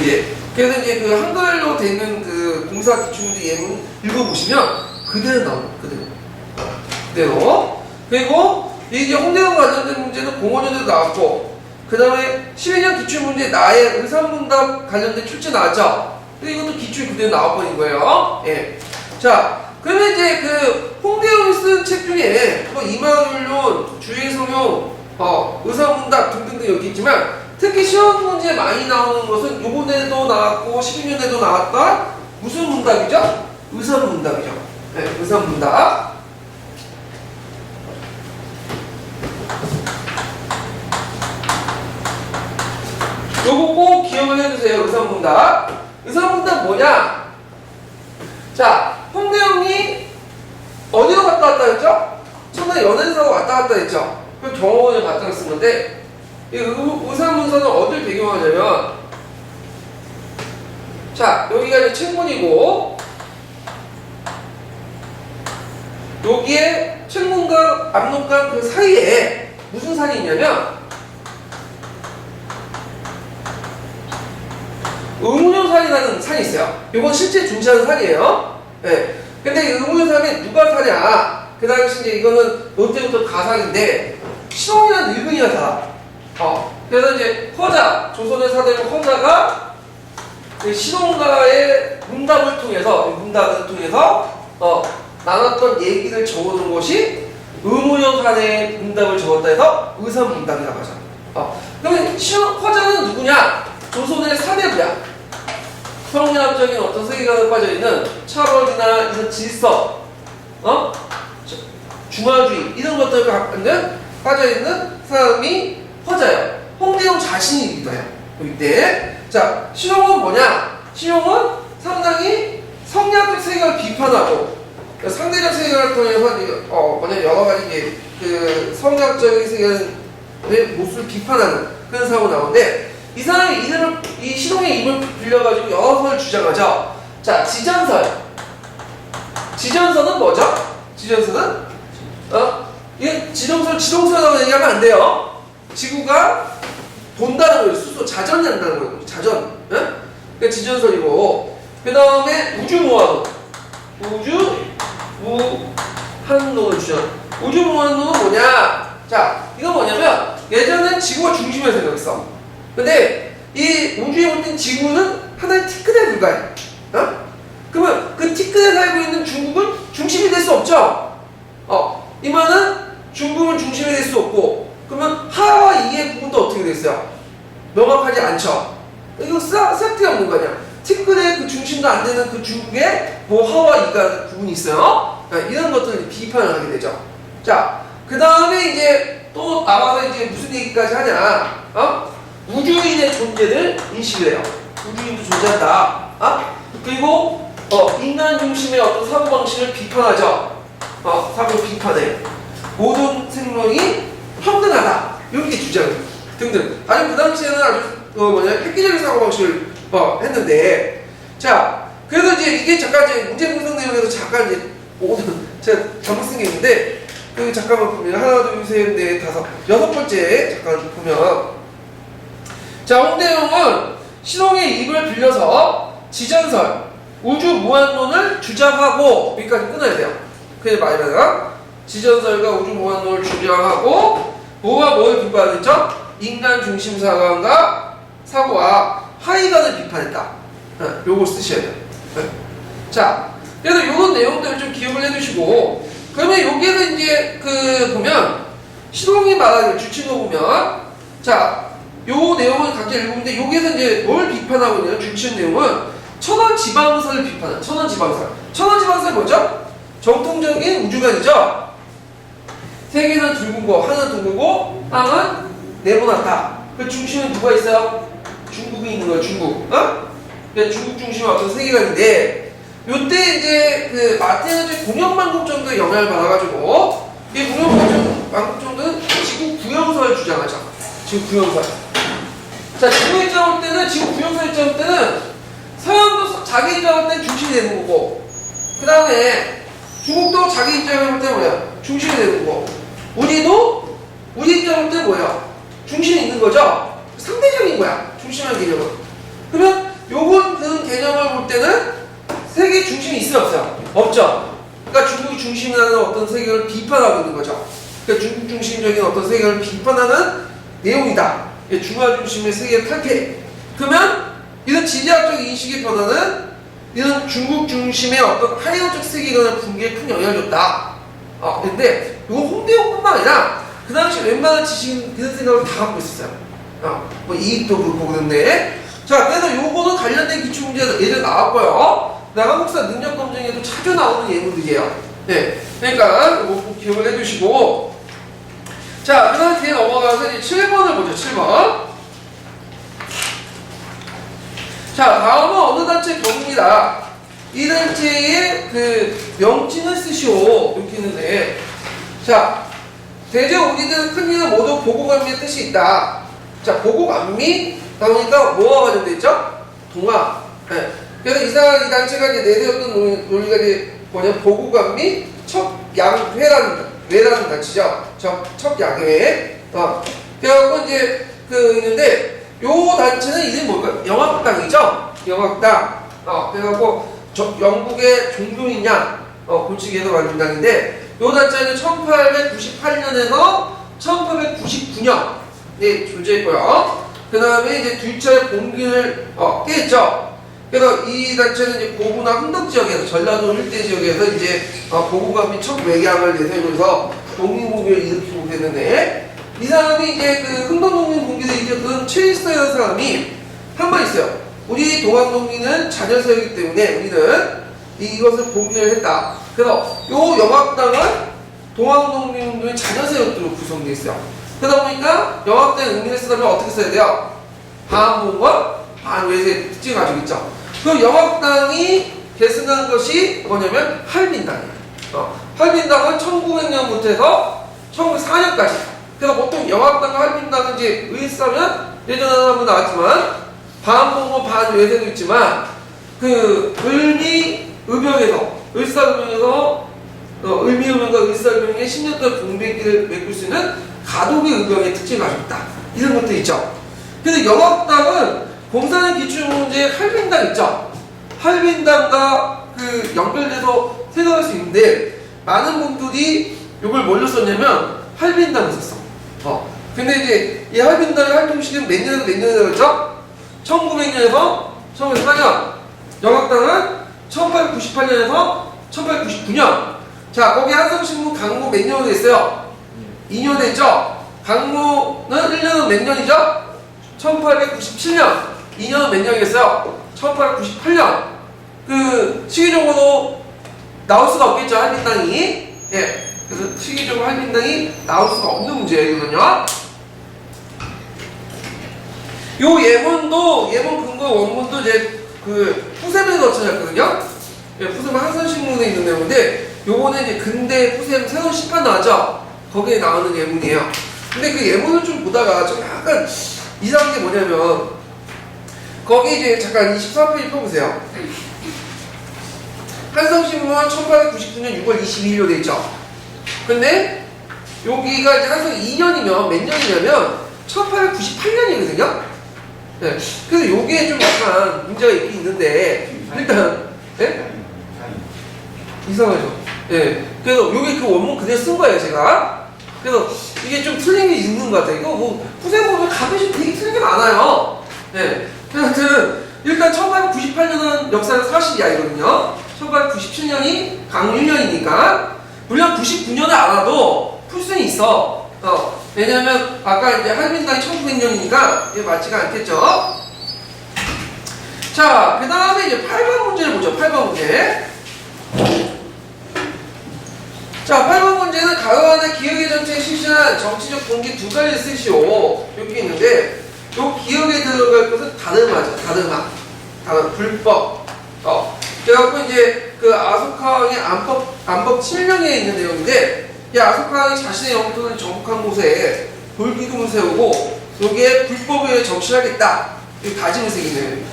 예. 그래서 이제 그 한글로 되는 그 공사 기출문제 예문 읽어보시면 그대로 나옵니다. 그대로. 그리고 이제 홍대동 관련된 문제는 공원연에도 나왔고, 그 다음에 12년 기출문제 나의 의사문답 관련된 출제 나왔죠? 근데 이것도 기출 그대로 나와버린 거예요. 예. 자, 그러면 이제 그 홍대동이 쓴 책 중에 뭐 이마율론, 주의성용, 의사문답 등등등 여기 있지만 특히 시험 문제 많이 나오는 것은 요번에도 나왔고 12년에도 나왔다. 무슨 문답이죠? 의사문답이죠. 네, 의사문답. 요거 꼭 기억을 해주세요. 의사문답. 의사문답 뭐냐? 자, 홍대영이 어디로 갔다 왔다 했죠? 처음에 연애사고 왔다 갔다 했죠? 그 경호원을 바탕 쓴 건데, 이 의사문서는 어딜 배경으로 하냐면, 자, 여기가 이제 책문이고, 여기에 책문과 앞문과 그 사이에 무슨 산이 있냐면, 의문효산이라는 산이 있어요. 이건 실제 존재하는 산이에요. 네. 근데 이 의문효산이 누가 사냐? 그 당시 이제 이거는 롯데부터 가산인데, 시동이나 늙은이가 사. 그래서 이제 허자, 조선의 사대부 허자가 시동가의 문답을 통해서, 나눴던 얘기를 적어놓은 것이 의문효산의 문답을 적었다 해서 의사문답이라고 하죠. 그러면 허자는 누구냐? 조선의 사대부야. 성리학적인 어떤 세계관에 빠져있는 철학이나 이런 질서, 중화주의, 이런 것들을 빠져있는 사람이 허자예요. 홍대영 자신이기도 해요. 이때. 자, 신용은 뭐냐? 신용은 상당히 성리학적 세계관을 비판하고, 상대적 세계관을 통해서, 여러 가지, 그, 성리학적인 세계관의 모습을 비판하는 그런 사고가 나오는데, 이 사람이 이 시동의 이름을 빌려가지고 여러 선을 주장하죠. 자, 지전설. 지전설은 뭐죠? 지전설은? 이게 지동설이라고 얘기하면 안 돼요. 지구가 돈다는 거예요. 수소, 자전이 한다는 거예요. 자전. 그게 지전설이고. 그 다음에 우주무한론. 우주무한론을 주장. 우주무한론은 뭐냐? 자, 이건 뭐냐면, 예전엔 지구가 중심이라고 생각했어. 근데 이 우주에 볼 땐 지구는 하나의 티끌에 불과해. 그러면 그 티끌에 살고 있는 중국은 중심이 될 수 없죠. 이 말은 중국은 중심이 될 수 없고, 그러면 하와 이의 부분도 어떻게 됐어요? 명확하지 않죠. 이거 싹 없는 거 아니야. 티끌의 그 중심도 안 되는 그 중국에 뭐 하와 이가 부분이 있어요. 이런 것들을 비판을 하게 되죠. 자, 그 다음에 이제 또 나와서 이제 무슨 얘기까지 하냐? 우주인의 존재를 인식을 해요. 우주인도 존재한다. 그리고 인간 중심의 어떤 사고방식을 비판하죠. 사고를 비판해. 모든 생명이 평등하다. 이렇게 주장해. 등등. 아니, 그 당시에는 아주 획기적인 사고방식을 했는데, 자, 그래서 이제 이게 잠깐 이제 문제 분석 내용에서 잠깐 이제 오늘 제가 잘못 쓴 게 있는데, 그 잠깐만 보면 하나, 둘, 셋, 넷, 다섯, 여섯 번째 잠깐 보면. 자, 홍대영은 신홍의 입을 빌려서 지전설, 우주무한론을 주장하고, 여기까지 끊어야 돼요. 그게 말이면 지전설과 우주무한론을 주장하고, 뭐를 비판했죠? 인간 중심 사고와 하이관을 비판했다. 요걸 쓰셔야 돼요. 자, 그래서 요런 내용들을 좀 기억을 해두시고, 그러면 여기에는 이제 보면 신홍이 말하는 주친호 보면, 자, 요 내용을 각자 읽어보는데, 여기에서 이제 뭘 비판하고 있냐면, 주치는 내용은 천원지방설을 비판해요. 천원지방설 뭐죠? 정통적인 우주관이죠? 세계는 둥근 거, 하늘은 둥글고, 땅은 네모나다. 그 중심에 누가 있어요? 중국이 있는 거예요, 중국. 중국 중심의 어떤 세계관인데, 요때 이제 마테아주의 공영만국 정도의 영향을 받아가지고, 이 공영만국 정도는 지구 구형설을 주장하죠. 지구 구형설. 자, 지구 입장 올 때는, 지구 구형설 입장 올 때는, 서양도 자기 입장 올 때는 중심이 되는 거고, 그 다음에 중국도 자기 입장을 볼 때 뭐야? 중심이 되는 거고, 우리도 우리 입장 올 때 뭐야? 중심이 있는 거죠? 상대적인 거야. 중심한 개념은. 그러면 있어요, 없어요? 없죠. 그러니까 중국 중심이라는 어떤 세계를 비판하고 있는 거죠. 그러니까 중국 중심적인 어떤 세계를 비판하는 내용이다. 중화 중심의 세계 탈퇴. 그러면 이런 지리학적 인식의 변화는 이런 중국 중심의 어떤 하이어적 세계관의 붕괴에 큰 영향을 줬다. 근데 이거 홍대용뿐만 아니라 그 당시 웬만한 지식인 이런 생각을 다 갖고 있었어요. 뭐 이익도 그렇고 그런데. 자, 그래서 요거는 관련된 기출문제가 예전에 나왔고요. 한국사 능력검증에도 자주 나오는 예문들이에요. 네. 그러니까 이거 꼭 기억을 해주시고. 자, 그 다음 뒤에 넘어가서 이제 7번을 보죠. 7번. 자, 다음은 어느 단체 경우입니다. 이 단체의 그 명칭을 쓰시오. 이렇게 있는데. 자, 대제 우리들 큰일은 모두 보고감미의 뜻이 있다. 자, 보고감미 나오니까 뭐와 관련돼 있죠? 동화. 네. 그래서 이 단체가 이제 내세웠던 논리가 이제 뭐냐면 보고감미 척양회라는 단체죠. 척양회. 그래갖고 이제 있는데 요 단체는 이름이 뭘까요? 영학당이죠? 영학당. 그래갖고 영국의 종교인양 골치기에서 만든 당인데 요 단체는 1898년에서 1899년에 존재했고요. 그 다음에 이제 둘째 봉기를 깨했죠. 그래서 이 단체는 이제 고구나 흥덕 지역에서 전라도 일대 지역에서 이제 보고감미 척외양을 내세우면서 독립운동을 일으키고 됐는데 이 사람이 이제 그 흥덕농민 봉기를 일으켰던 최일서라는 사람이 한 번 있어요. 우리 동학농민은 자녀세이기 때문에 우리는 이것을 봉기를 했다. 그래서 요 영학당은 동학농민운동의 자녀세력들로 구성되어 있어요. 그러다 보니까 영학당 의미를 쓰려면 어떻게 써야 돼요? 반봉과 반외세의 특징을 가지고 있죠. 그 영학당이 계승한 것이 뭐냐면 할빈당이에요. 할빈당은 1900년부터 해서 1904년까지. 그래서 보통 영학당과 할빈당은 이제 의사면 예전에 한번 나왔지만 반봉과 반외세도 있지만 그 을미의병에서 을사의병에서 을미의병과 을사의병의 10년 동안 공백기를 메꿀 수 있는 가독의 의병의 특징을 가지고 있다. 이런 것도 있죠. 근데 영학당은 공산의 기출문제에 할빈당 있죠. 할빈당과 그 연결돼서 생각할 수 있는데 많은 분들이 이걸 뭘로 썼냐면 할빈당을 썼어. 근데 이제 이 할빈당의 활동 시기는 몇 년에서 몇 년에 되었죠? 1900년에서 1904년. 영학당은 1898년에서 1899년. 자, 거기 한성신문 강모 몇 년으로 됐어요? 2년 됐죠? 강모는 1년은 몇 년이죠? 1897년. 2년은 몇 년이겠어요? 1898년. 그 시기적으로 나올 수가 없겠죠, 할빈당이. 예. 그래서 시기적으로 할빈당이 나올 수가 없는 문제예요, 이거는요. 요 예문 근거 원문도 이제 그 푸셈에서 찾았거든요. 예, 푸셈은 한선신문에 있는 내용인데 요거는 이제 근대 푸셈 새로운 시판 나왔죠? 거기에 나오는 예문이에요. 근데 그 예문을 좀 보다가 좀 약간 이상한 게 뭐냐면 거기 이제 잠깐 24페이지 펴보세요. 한성신문 1899년 6월 22일로 돼 있죠. 근데 여기가 이제 한성 2년이면 몇 년이냐면 1898년이거든요. 네. 그래서 요게 좀 약간 문제가 있긴 있는데 일단 네? 이상하죠. 네. 그래서 요게 그 원문 그대로 쓴 거예요, 제가. 그래서 이게 좀 틀린 게 있는 것 같아요. 이거 뭐 후세 보면 가끔씩 되게 틀린 게 많아요. 네. 그래서 일단 1898년은 역사는 사실이 아니거든요. 1897년이 강유년이니까 물론 99년을 알아도 풀 수는 있어. 왜냐면 아까 이제 할빈당이 1900년이니까 이게 맞지가 않겠죠. 자, 그 다음에 이제 8번 문제를 보죠. 8번 문제. 자, 8번 문제는 가요안의 기억의 전체에 실시한 정치적 동기 두 가지를 쓰시오. 이렇게 있는데 요 기억에 들어갈 것은 다르마죠. 다르마. 불법. 그래갖고 이제 그 아소카왕의 안법 7명에 있는 내용인데 이 아소카왕이 자신의 영토를 정복한 곳에 돌기둥을 세우고 여기에 불법에 의해 정치를 하겠다. 이 다짐을 새기는.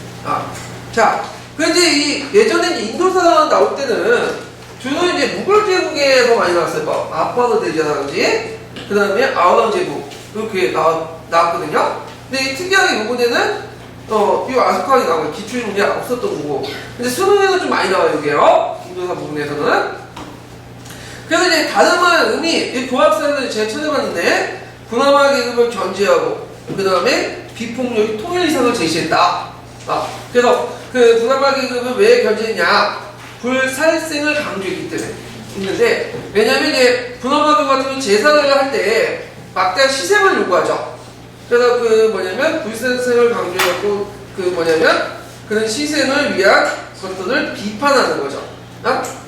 자, 근데 이 예전에 인도사 나올 때는 주로 이제 무굴 제국에서 많이 나왔어요. 뭐 아파드 대제라든지 그 다음에 아우랑 제국 이렇게 나왔거든요. 근데 특이하게 이번에는 이 아소카왕이 나와요. 기출문제 없었던 거고. 근데 수능에는 좀 많이 나와요, 이게요. 중도사 부분에서는. 그래서 이제 다름한 의미, 이 교합사를 제가 찾아봤는데, 분화마 계급을 견제하고, 그 다음에 비폭력이 통일 이상을 제시했다. 그래서 그 분화마 계급을 왜 견제했냐? 불살생을 강조했기 때문에. 있는데, 왜냐면 이제 분화마 계급 같은 경우는 제사를 할 때 막대한 희생을 요구하죠. 그래서 그 뭐냐면 불살생을 강조했고, 그 뭐냐면 그런 희생을 위한 것들을 비판하는 거죠.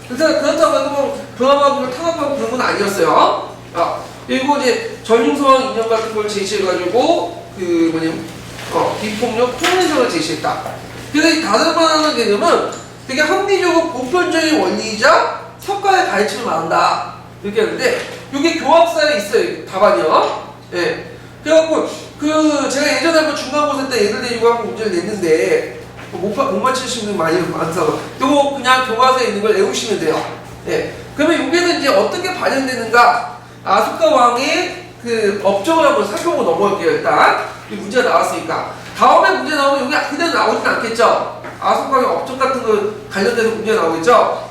그래서 그렇다고 해서 뭐 분화마법을 탄압하고 그런 건 아니었어요. 그리고 이제 전용소왕 이념 같은 걸 제시해가지고 그 뭐냐면 비폭력 통일성을 제시했다. 그래서 이 다름하는 개념은 되게 합리적으로 보편적인 원리이자 석가의 가르침을 말한다. 이렇게 하는데 이게 교합사에 있어요. 답안이요. 예. 그래갖고 그 제가 예전에 한번 중간고사 때 예를 들고 한번 문제를 냈는데 못 맞추시는 분 많아서 요거 그냥 교과서에 있는 걸 외우시면 돼요. 예. 그러면 여기는 이제 어떻게 반영되는가? 아소카 왕의 그 업적을 한번 살펴보고 넘어갈게요. 일단 이 문제가 나왔으니까 다음에 문제 나오면 여기 그대로 나오진 않겠죠. 아소카 왕의 업적 같은 거 관련돼서 문제가 나오겠죠.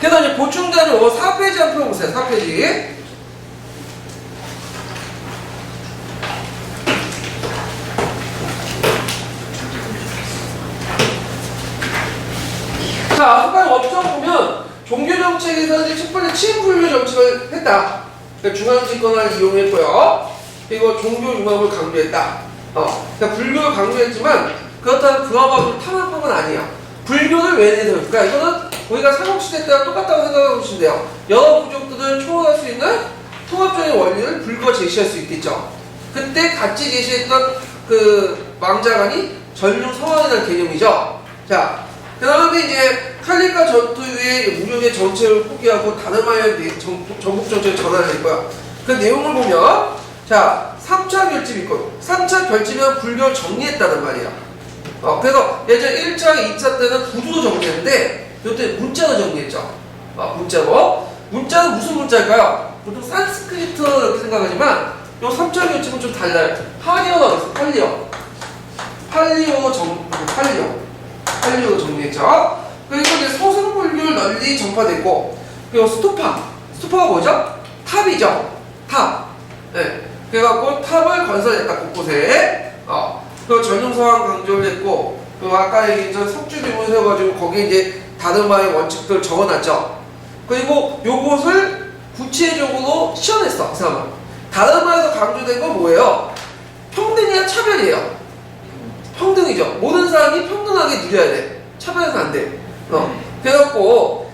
그래서 이제 보충자료 4페이지 한번 펴보세요. 4페이지. 자, 아소카의 업적 보면 종교정책에서는 첫 번째 친분류 정책을 했다. 그러니까 중앙집권을 이용했고요. 그리고 종교 융합을 강조했다. 그러니까 불교를 강조했지만 그렇다고 불화법을 탄압한 건 아니에요. 불교를 왜 내세울까? 이거는 우리가 삼국시대 때와 똑같다고 생각하고 계시면 돼요. 여러 부족들을 초월할 수 있는 통합적인 원리를 불교가 제시할 수 있겠죠. 그때 같이 제시했던 그 왕자관이 전륜 서왕이라는 개념이죠. 자, 그 다음에 이제 칼리카 전투 이후에 무력의 정책을 포기하고 다름하여 전국 정책을 전환할 거야. 그 내용을 보면 자 3차 결집이 있거든. 3차 결집이면 불교를 정리했다는 말이야. 그래서 예전 1차, 2차 때는 구두도 정리했는데 이때 문자도 정리했죠. 문자로. 문자는 무슨 문자일까요? 보통 산스크리트 이렇게 생각하지만 이 3차 결집은 좀 달라요. 팔리어라고 했어. 팔리오로 정리했죠. 그리고 이제 소승불교를 널리 전파됐고, 그리고 스토파가 뭐죠? 탑이죠. 탑. 네. 그래갖고 탑을 건설했다 곳곳에. 그 전용서왕 강조를 했고, 그 아까 얘기했던 석주비문을 세워가지고 거기에 이제 다르마의 원칙들을 적어놨죠. 그리고 요것을 구체적으로 시연했어. 그 사람은. 다르마에서 강조된 건 뭐예요? 평등이야 차별이에요. 평등이죠. 모든 사람이 평등하게 누려야 돼. 차별해서 안 돼. 그래갖고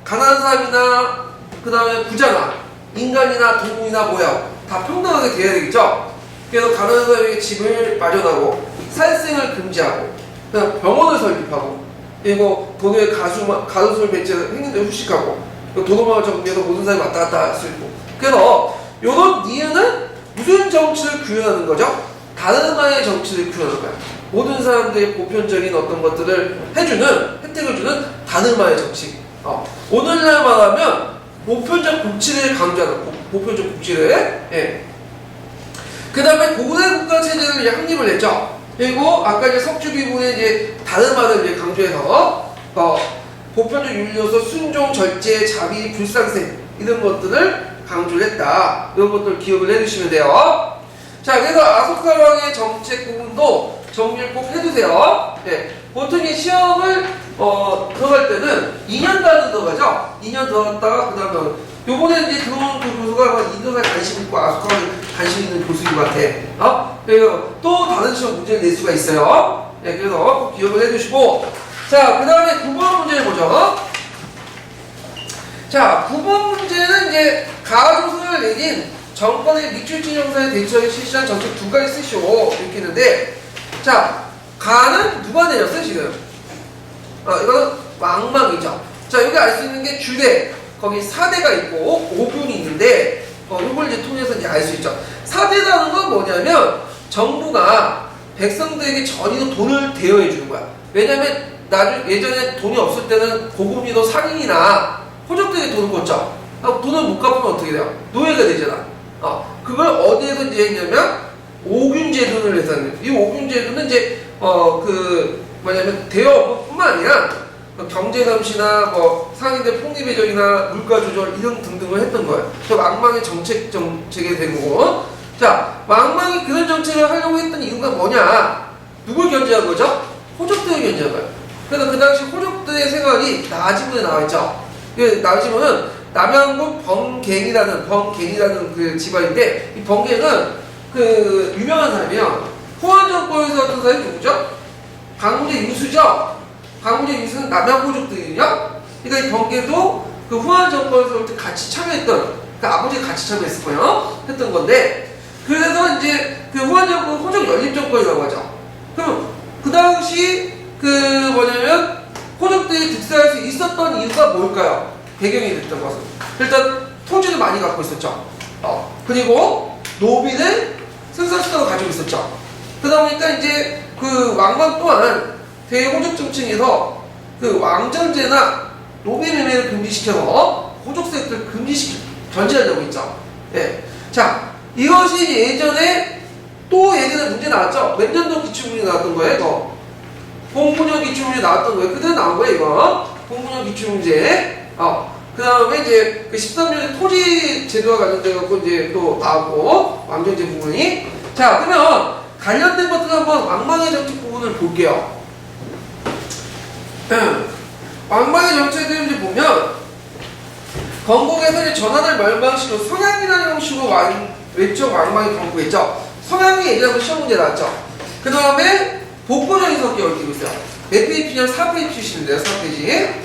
가난한 사람이나 그 다음에 부자나 인간이나 동물이나 뭐야 다 평등하게 돼야 되겠죠. 그래서 가난한 사람에게 집을 마련하고 살생을 금지하고 그다음 병원을 설립하고 그리고 도로에 가로수를 배치해서 행인들 후식하고 도로망을 정비해서 모든 사람이 왔다 갔다 할 수 있고. 그래서 이런 이유는 무슨 정치를 구현하는 거죠? 다르마의 정치를 구현하는 거야. 모든 사람들의 보편적인 어떤 것들을 해주는, 혜택을 주는 다르마의 정치. 오늘날 말하면 보편적 복지를 강조하는, 보편적 복지를. 예. 그 다음에 고대 국가 체제를 이제 확립을 했죠. 그리고 아까 이제 석주비문에 이제 다르마를 이제 강조해서, 보편적 윤리로서 순종, 절제, 자비, 불상생, 이런 것들을 강조를 했다. 이런 것들 기억을 해주시면 돼요. 자, 그래서 아소카 왕의 정책 부분도 정리를 꼭 해두세요. 네. 보통 이 시험을 들어갈 때는 2년 단위 들어가죠. 2년 들어갔다가 그 다음에 요번에 이제 들어온 그 교수가 인도사에 관심 있고 아소카에 관심 있는 교수인 것 같아. 그래서 또 다른 시험 문제를 낼 수가 있어요. 네, 그래서 꼭 기억을 해주시고. 자, 그 다음에 9번 문제를 보죠. 자, 9번 문제는 이제 가조선을 내린 정권의 미출진 형사에 대처하기 실시한 정책 두 가지 쓰시오. 이렇게 했는데, 자, 가는 누가 내렸어요, 지금? 이거는 왕망이죠. 자, 여기 알 수 있는 게 주대, 거기 사대가 있고, 오균이 있는데, 이걸 이제 통해서 이제 알 수 있죠. 사대라는 건 뭐냐면, 정부가 백성들에게 전이도 돈을 대여해 주는 거야. 왜냐면, 예전에 돈이 없을 때는 고금리도 상인이나 호적들에게 돈을 꿨죠. 돈을 못 갚으면 어떻게 돼요? 노예가 되잖아. 그걸 어디에서 이제 했냐면, 오균제도를 해서 이 오균제도는 이제, 뭐냐면, 대여업뿐만 아니라, 경제 감시나 뭐 상인들 폭리 배정이나 물가 조절 이런 등등을 했던 거예요. 그 망망의 정책이 된 거고. 자, 망망이 그런 정책을 하려고 했던 이유가 뭐냐? 누굴 견제한 거죠? 호족들을 견제한 거예요. 그래서 그 당시 호족들의 생활이 나지문에 나와 있죠. 나지문은 남양군 번갱이라는 그 집안인데, 이 번갱은 그 유명한 사람이에요. 호안정권에서 어떤 사람이 누구죠? 강무제 유수죠. 강무제 유수는 남양호족들이거든요. 그러니까 이 번개도 그 호안정권에서 같이 참여했던, 그 아버지가 같이 참여했을 거예요. 했던 건데, 그래서 이제 그 호안정권 호족 연립정권이라고 하죠. 그럼 그 당시 그 뭐냐면 호족들이 득세할 수 있었던 이유가 뭘까요? 배경이 됐던 것은 일단 토지를 많이 갖고 있었죠. 그리고 노비는 생산수단을 가지고 있었죠. 그러다 보니까 이제 그 왕건 또한 대호족정책에서 그 왕전제나 노비 매매를 금지시켜서 호족세를 견제하려고 했죠. 예. 자, 이것이 예전에 또 예전에 문제 나왔죠. 몇 년도 기출문이 나왔던 거예요, 이거. 공군형 기출문이 나왔던 거예요. 그대로 나온 거예요, 이거. 공군형 기출문제. 그 다음에 이제 그 13년에 토지 제도와 관련돼갖고 이제 또 나왔고, 왕정제 부분이. 자, 그러면 관련된 것들 한번 왕망의 정책 부분을 볼게요. 왕망의 정책을 이제 보면, 건국에서 이제 전환을 멸망시키고 성향이라는 형식으로 외적 왕망이 건국했죠. 성향이 예전에 시험 문제 나왔죠. 그 다음에 복고적인 성격을 띠고 있어요. 몇 페이지냐? 4페이지 주시는데요, 4페이지.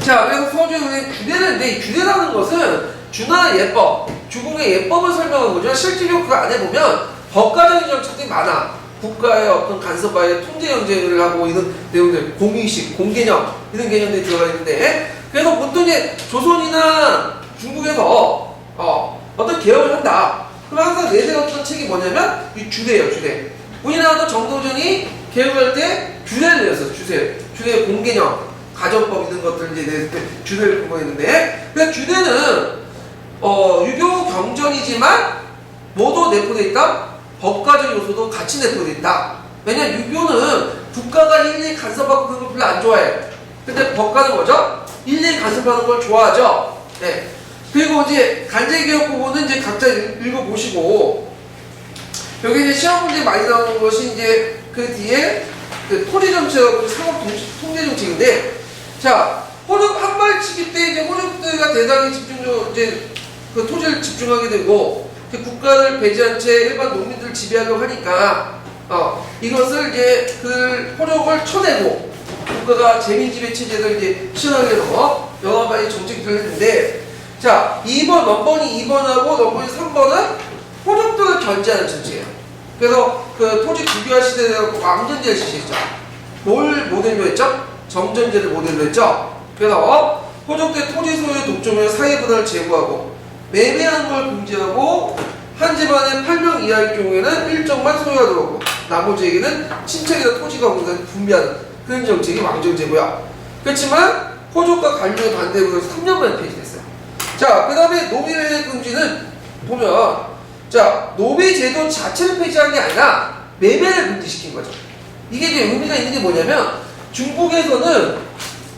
자, 그래서 서주의 규례인데, 이 규례라는 것은 준하 예법, 주공의 예법을 설명한 거죠. 실제로 그 안에 보면 법과적인 정책들이 많아. 국가의 어떤 간섭과의 통제 경쟁을 하고 이런 내용들, 공의식, 공개념 이런 개념들이 들어가 있는데, 그래서 보통 이제 조선이나 중국에서 어떤 개혁을 한다. 그럼 항상 내세웠던 책이 뭐냐면 이 주례예요, 주례. 우리나라도 정도전이 개혁할 때 주례를 내었어요, 주례 공개념, 가정법 이런 것들 이제 냈을 때 주례를 공부했는데, 그러니까 주례는 유교 경전이지만 뭐도 내포되어 있다? 법과적 요소도 같이 내포되어 있다. 왜냐면 유교는 국가가 일일이 간섭하고 그런 걸 별로 안 좋아해. 근데 법과는 뭐죠? 일일이 간섭하는 걸 좋아하죠. 네. 그리고 이제 간제개혁 부분은 이제 각자 읽어보시고, 여기 이제 시험 문제 많이 나오는 것이 이제 그 뒤에 그 토지정책하고 상업통제정책인데, 자, 호족 한발치기 때 이제 호족들과 대상이 집중적으로 이제 그 토지를 집중하게 되고, 국가를 배제한 채 일반 농민들을 지배하려고 하니까, 이것을 이제 그 호족을 쳐내고, 국가가 재민지배 체제를 이제 시행하게 해서 여러 가지 정책들을 했는데, 자, 2번, 넘버니 2번하고 넘버니 3번은 호족들을 견제하는 정책이에요. 그래서 그 토지 국유화 시대에 왕전제를 실시했죠. 뭘 모델로 했죠? 정전제를 모델로 했죠. 그래서 호족들 토지 소유의 독점을 사회분할을 제고하고, 매매하는 걸 금지하고, 한 집안에 8명 이하일 경우에는 일정만 소유하도록 하고, 나머지에게는 친척이나 토지가 없는 분배하는 그런 정책이 왕정제고요. 그렇지만 호족과 관료의 반대에 의해서 3년만에 폐지됐어요. 자, 그 다음에 노비매매 금지는 보면, 자, 노비제도 자체를 폐지한 게 아니라 매매를 금지시킨 거죠. 이게 이제 의미가 있는 게 뭐냐면, 중국에서는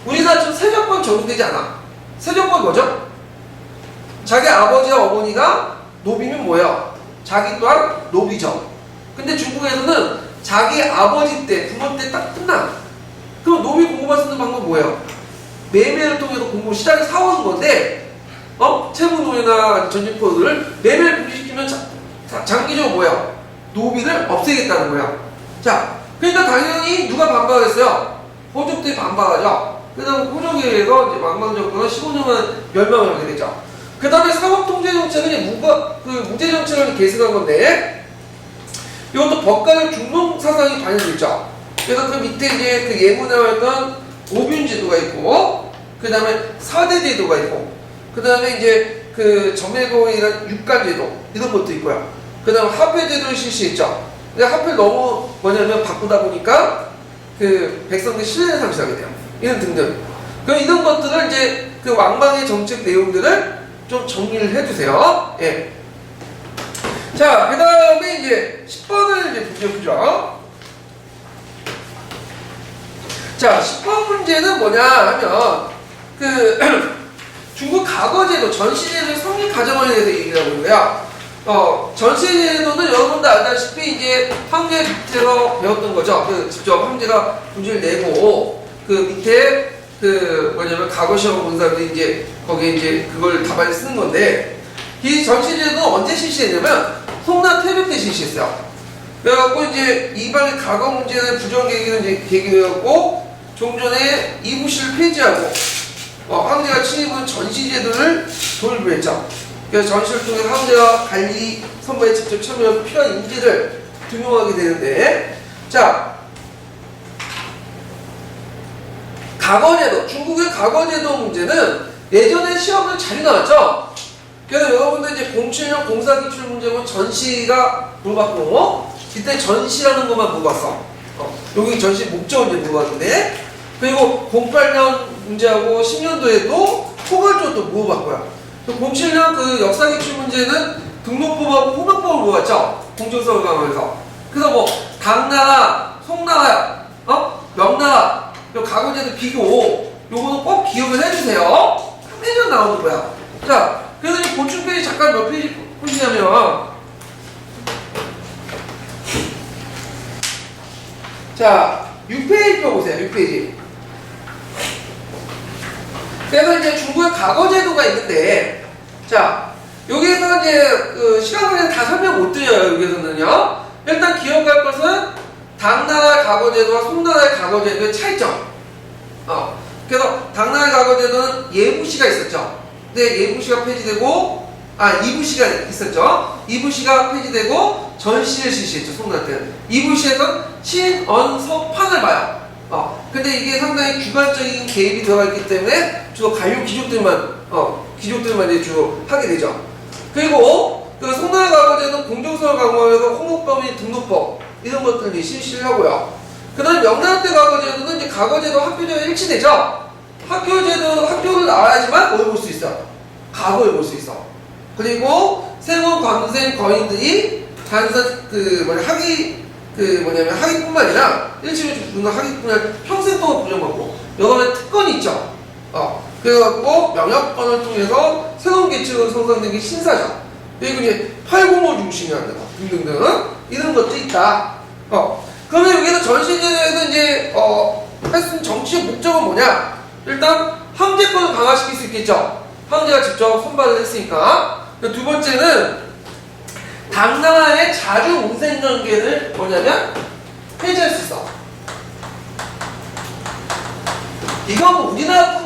우리나라처럼 세정권 적용되지 않아. 세정권 뭐죠? 자기 아버지와 어머니가 노비면 뭐야? 자기 또한 노비죠. 근데 중국에서는 자기 아버지 때, 부모 때 딱 끝나. 그럼 노비 공고만 쓰는 방법은 뭐예요? 매매를 통해서 공고 시장에 사오는 건데, 채무노예나 전직포를 매매를 금지시키면 장기적으로 뭐야? 노비를 없애겠다는 거야. 자, 그러니까 당연히 누가 반박했어요? 호족들이 반박하죠. 그 다음에 호족에 의해서 이제 왕망정권은 15년만 멸망을 하게 되죠. 그 다음에 상업통제정책은 무제정책을 계승한 건데, 이것도 법과의 중농 사상이 반영되어 있죠. 그래서 그 밑에 이제 그 예문에 나왔던 오균제도가 있고, 그 다음에 사대제도가 있고, 그 다음에 이제 그 점해공이란 육간제도 이런 것도 있고요. 그 다음에 화폐제도를 실시했죠. 근데 화폐를 너무 뭐냐면 바꾸다 보니까 그 백성들 신뢰를 상실하게 돼요. 이런 등등. 그럼 이런 것들을 이제 그 왕망의 정책 내용들을 좀 정리를 해주세요. 예. 자, 그 다음에 이제 10번을 이제 문제 보죠. 자, 10번 문제는 뭐냐 하면 그 중국 과거제도 전시제도의 성립 과정에 대해서 얘기를 하고 있고요. 전시제도는 여러분도 알다시피 이제 황제 밑에서 배웠던 거죠. 그 직접 황제가 문제를 내고 그 밑에 그 뭐냐면 과거 시험 본 사람들이 이제 거기에 이제 그걸 답안에 쓰는 건데 이 전시제도는 언제 실시했냐면 송나 퇴백 때 실시했어요. 그래갖고 이제 이방의 과거 문제는 부정 계기는 이제 계기되었고 종전에 이부시를 폐지하고 황제가 침입한 전시제도를 도입했죠. 그래서 전시를 통해 황제가 관리 선거에 직접 참여하고 필요한 인재를 등용하게 되는데, 자, 과거제도, 중국의 과거제도 문제는 예전에 시험은 잘 나왔죠. 그래서 여러분들 이제 07년 공사기출 문제는 전시가 물어봤고, 이때 전시라는 것만 물어봤어. 여기 전시 목적을 이제 물어봤는데, 그리고 08년 문제하고 10년도에도 포괄적으로 또 물어봤고요. 07년 그 역사기출 문제는 등록법하고 호명법을 물어봤죠. 공정성을 강화해서. 그래서 뭐 당나라, 송나라, 명나라, 과거제도 비교 요거는 꼭 기억을 해주세요. 매년 나오는 거야. 자, 그래서 이 보충 페이지 잠깐 몇 페이지 보시냐면, 자, 6페이지 보세요. 6페이지. 그래서 이제 중국의 과거제도가 있는데, 자, 여기에서 이제 그 시간 관계는 다 설명 못 드려요. 여기에서는요. 일단 기억할 것은 당나라 과거제도와 송나라의 과거제도의 차이점. 그래서 당나라 과거제도는 예부시가 있었죠. 근데 예부시가 폐지되고, 이부시가 있었죠. 이부시가 폐지되고 전시를 실시했죠. 송나라 때는. 이부시에서 신언서판을 봐요. 근데 이게 상당히 주관적인 개입이 들어가 있기 때문에 주로 관료 귀족들만 이제 주로 하게 되죠. 그리고 그 송나라 과거제도는 공정성을 강화해서 홍목법이 등록법 이런 것들을 실시를 하고요. 그 다음 명나라 때 과거제도는 이제 과거제도 학교제도 일치되죠. 학교를 나와야지만 뭘 볼 수 있어? 과거를 볼 수 있어. 그리고 세원 광생 거인들이 단순 학위뿐만 아니라 일찍 죽는 학위뿐만 아니라 평생 동안 부정받고 여러분의 특권이 있죠. 그래갖고 명약권을 통해서 새로운 계층으로 성장된 게 신사죠. 그리고 이제 팔공호 중심이라는 거 등등등 이런 것도 있다. 그러면 여기서 전시제도에서 이제 할 수 있는 정치적 목적은 뭐냐? 일단 황제권을 강화시킬 수 있겠죠. 황제가 직접 선발을 했으니까. 두 번째는 당나라의 자주 운생 관계를 뭐냐면 폐지할 수 있어. 이건 뭐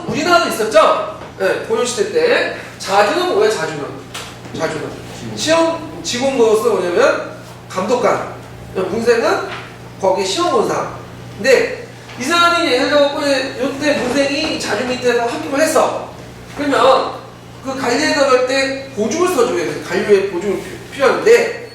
우리나라도 있었죠? 네, 고려시대 때. 자주는 뭐예요, 자주는? 시험 직원으로서 뭐냐면 감독관. 문생은 거기 시험원사. 근데 이 사람이 예를 들어 요때 문생이 자주 밑에서 합격을 했어. 그러면 그 관리에 나갈 때 보증을 써줘야 돼. 관료의 보증이 필요한데,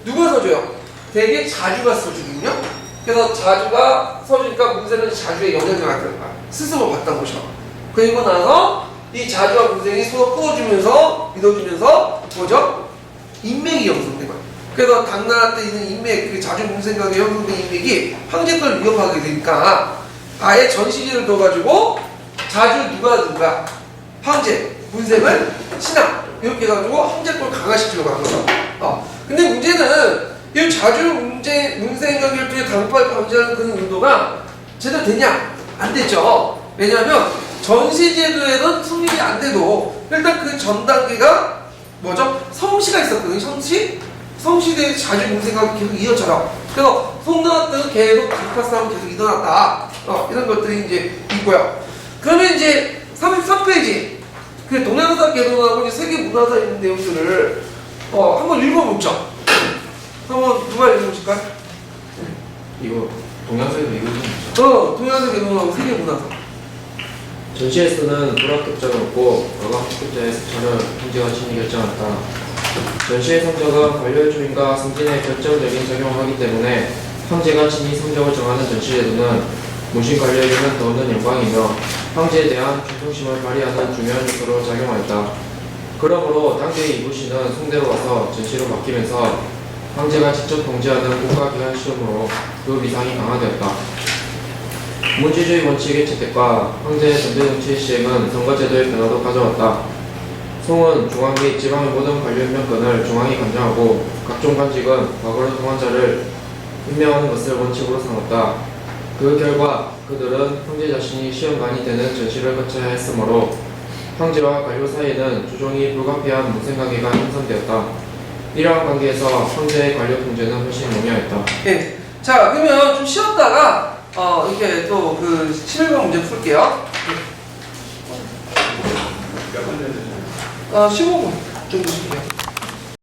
누가 써줘요? 대개 자주가 써주거든요? 그래서 자주가 써주니까 문생은 자주의 영향을 받는 거야. 스스로 받던 것이죠. 그리고 나서 이 자주와 문생이 서로 끌어주면서, 믿어주면서, 뭐죠? 인맥이 형성된 거야. 그래서 당나라 때 있는 인맥, 그 자주 문생각에 형성된 인맥이 황제권을 위협하게 되니까 아예 전시제를 둬가지고 자주 누가 황제, 문생을 신하 이렇게 해가지고 황제권을 강화시키려고 한 거죠. 근데 문제는 이 자주 문생과 결투의 당파 방지하는 그런 의도가 제대로 됐냐? 안 됐죠. 왜냐하면 전시제도에는 성립이 안 돼도 일단 그 전 단계가 뭐죠? 성시가 있었거든요. 성시대에 자주 문생과 계속 이어져요. 그래서 송나라 때는 계속 당파 싸움이 계속 일어났다. 이런 것들이 이제 있고요. 그러면 이제 33페이지 그 동양사 개론하고 세계 문화사 있는 내용들을 한번 읽어보죠. 한번 누가 읽어보실까요? 이거 동양사에도 읽어보죠. 동양사 개론하고 세계 문화사. 전시에서는 불합격자가 없고 과거 합격자에서 전혀 문제가 진이 결정한다. 전시의 성적은 관료의 조인과 승진에 결정적인 작용을 하기 때문에 황제가 친히 성적을 정하는 전시제도는 무신 관료에게는 더없는 영광이며 황제에 대한 충성심을 발휘하는 중요한 요소로 작용하였다. 그러므로 당대의 이부시는 송대로 와서 전시로 바뀌면서 황제가 직접 통제하는 국가기관 시험으로 그 위상이 강화되었다. 문지주의 원칙의 채택과 황제의 전대 정치의 시행은 선거제도의 변화도 가져왔다. 송은 중앙 및 지방의 모든 관료 임명권을 중앙이 관장하고 각종 관직은 과거로 동원자를 임명하는 것을 원칙으로 삼았다. 그 결과 그들은 황제 자신이 시험관이 되는 전시를 거쳐야 했으므로 황제와 관료 사이에는 조종이 불가피한 무생관계가 형성되었다. 이러한 관계에서 황제의 관료 통제는 훨씬 용이하였다. 예. 자, 그러면 좀 쉬었다가 이렇게 또 그 11번 문제 풀게요. 15분 정도 줄게요.